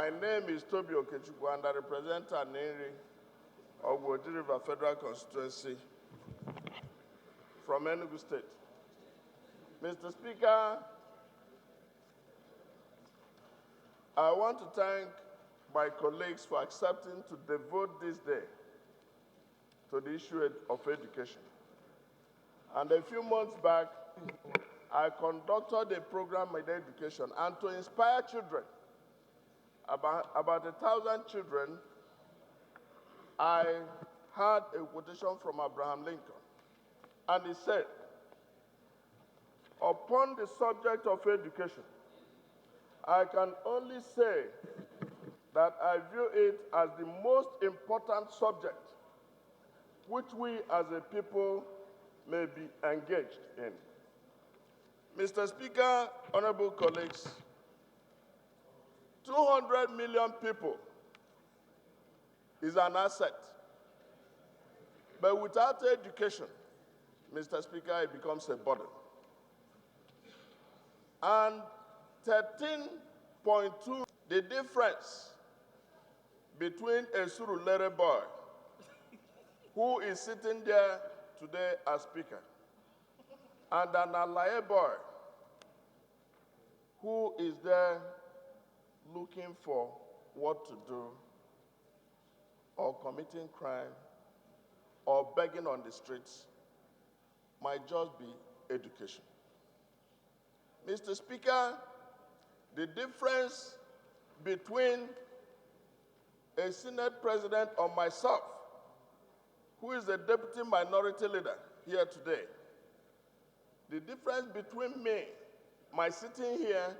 My name is Toby Okechukwu, and I represent Aneri of Woji River Federal Constituency from Enugu State. Mr. Speaker, I want to thank my colleagues for accepting to devote this day to the issue of education. And a few months back, I conducted a program in education, and to inspire children, about 1,000 children, I had a quotation from Abraham Lincoln. And he said, "Upon the subject of education, I can only say that I view it as the most important subject which we as a people may be engaged in." Mr. Speaker, honorable colleagues, 200 million people is an asset. But without education, Mr. Speaker, it becomes a burden. And 13.2, the difference between a Surulere boy who is sitting there today as Speaker and an Alaye boy who is there looking for what to do, or committing crime, or begging on the streets, might just be education. Mr. Speaker, the difference between a Senate President or myself, who is the Deputy Minority Leader here today, the difference between me, my sitting here,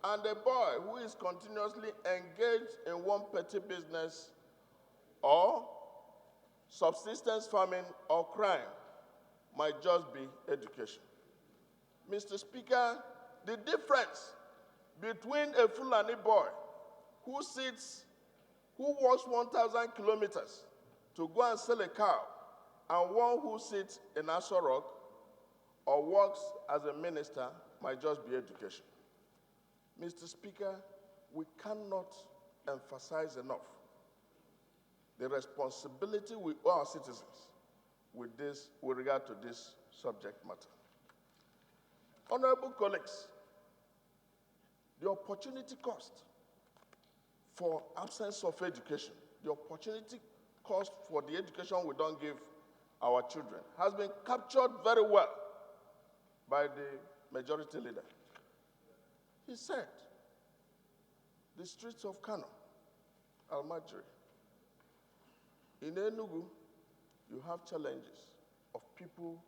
and a boy who is continuously engaged in one petty business or subsistence farming or crime might just be education. Mr. Speaker, the difference between a Fulani boy who walks 1,000 kilometers to go and sell a cow and one who sits in Aso Rock or works as a minister might just be education. Mr. Speaker, we cannot emphasize enough the responsibility we owe our citizens with regard to this subject matter. Honorable colleagues, the opportunity cost for absence of education, the opportunity cost for the education we don't give our children has been captured very well by the majority leader. He said, the streets of Kano, Almajiri, in Enugu, you have challenges of people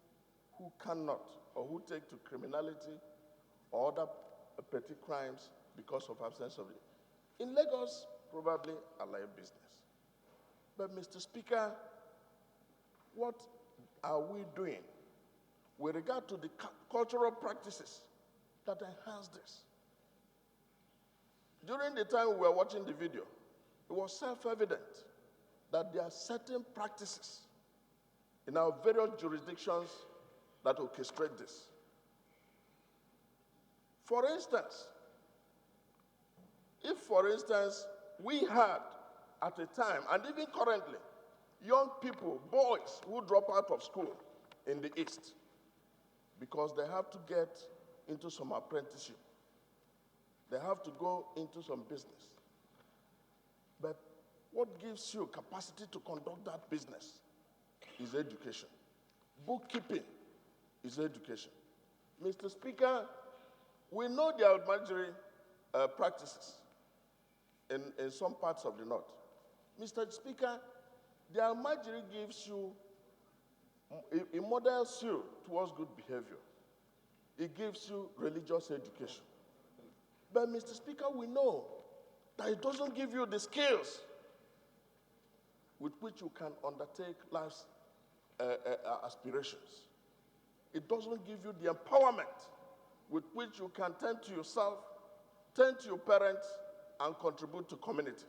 who cannot or who take to criminality or other petty crimes because of absence of it. In Lagos, probably a live business. But Mr. Speaker, what are we doing with regard to the cultural practices that enhance this? During the time we were watching the video, it was self-evident that there are certain practices in our various jurisdictions that orchestrate this. For instance, if, for instance, we had at a time, and even currently, young people, boys who drop out of school in the East because they have to get into some apprenticeship, they have to go into some business. But what gives you capacity to conduct that business is education. Bookkeeping is education. Mr. Speaker, we know the Almajiri practices in some parts of the north. Mr. Speaker, the Almajiri gives you, it models you towards good behavior. It gives you religious education. But Mr. Speaker, we know that it doesn't give you the skills with which you can undertake life's aspirations. It doesn't give you the empowerment with which you can tend to yourself, tend to your parents, and contribute to community.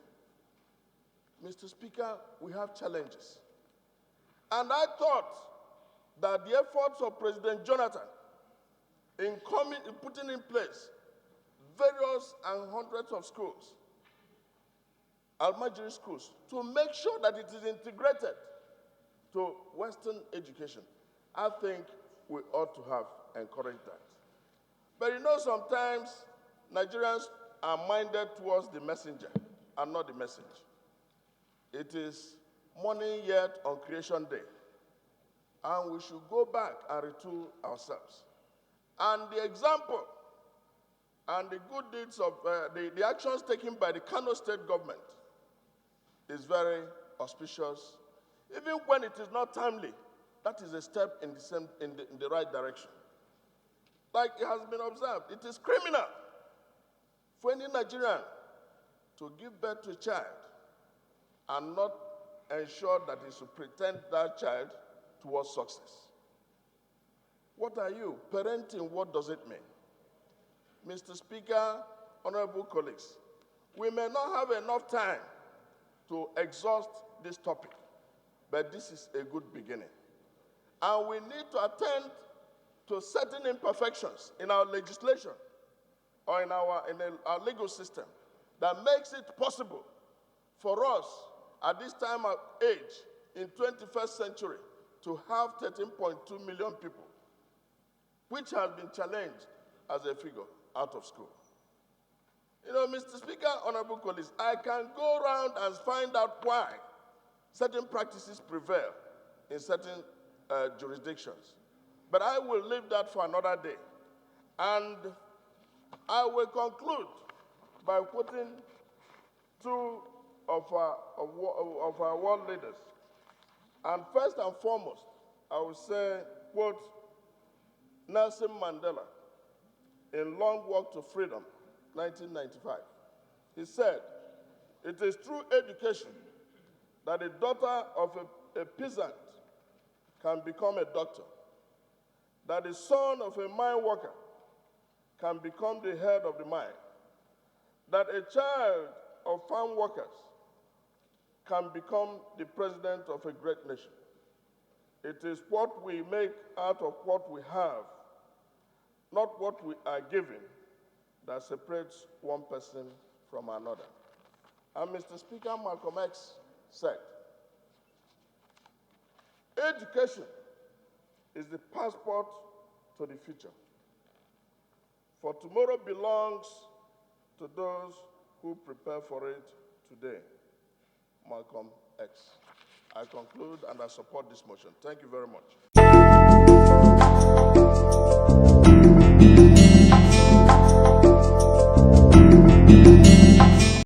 Mr. Speaker, we have challenges. And I thought that the efforts of President Jonathan in putting in place various and hundreds of schools Almajiri schools to make sure that it is integrated to Western education. I think we ought to have encouraged that. But you know, sometimes Nigerians are minded towards the messenger and not the message. It is morning yet on Creation Day, and we should go back and retool ourselves. And the example and the good deeds of the actions taken by the Kano State government is very auspicious. Even when it is not timely, that is a step in the right direction. Like it has been observed, it is criminal for any Nigerian to give birth to a child and not ensure that he should pretend that child towards success. What are you? Parenting, what does it mean? Mr. Speaker, honorable colleagues, we may not have enough time to exhaust this topic, but this is a good beginning. And we need to attend to certain imperfections in our legislation or in our legal system that makes it possible for us at this time of age in 21st century to have 13.2 million people, which has been challenged as a figure out of school. You know, Mr. Speaker, honorable colleagues, I can go around and find out why certain practices prevail in certain jurisdictions. But I will leave that for another day. And I will conclude by quoting two of our world leaders. And first and foremost, I will say, quote, Nelson Mandela in Long Walk to Freedom, 1995. He said, "It is through education that the daughter of a peasant can become a doctor, that the son of a mine worker can become the head of the mine, that a child of farm workers can become the president of a great nation. It is what we make out of what we have, not what we are given, that separates one person from another." And Mr. Speaker, Malcolm X said, "Education is the passport to the future. For tomorrow belongs to those who prepare for it today." Malcolm X. I conclude and I support this motion. Thank you very much.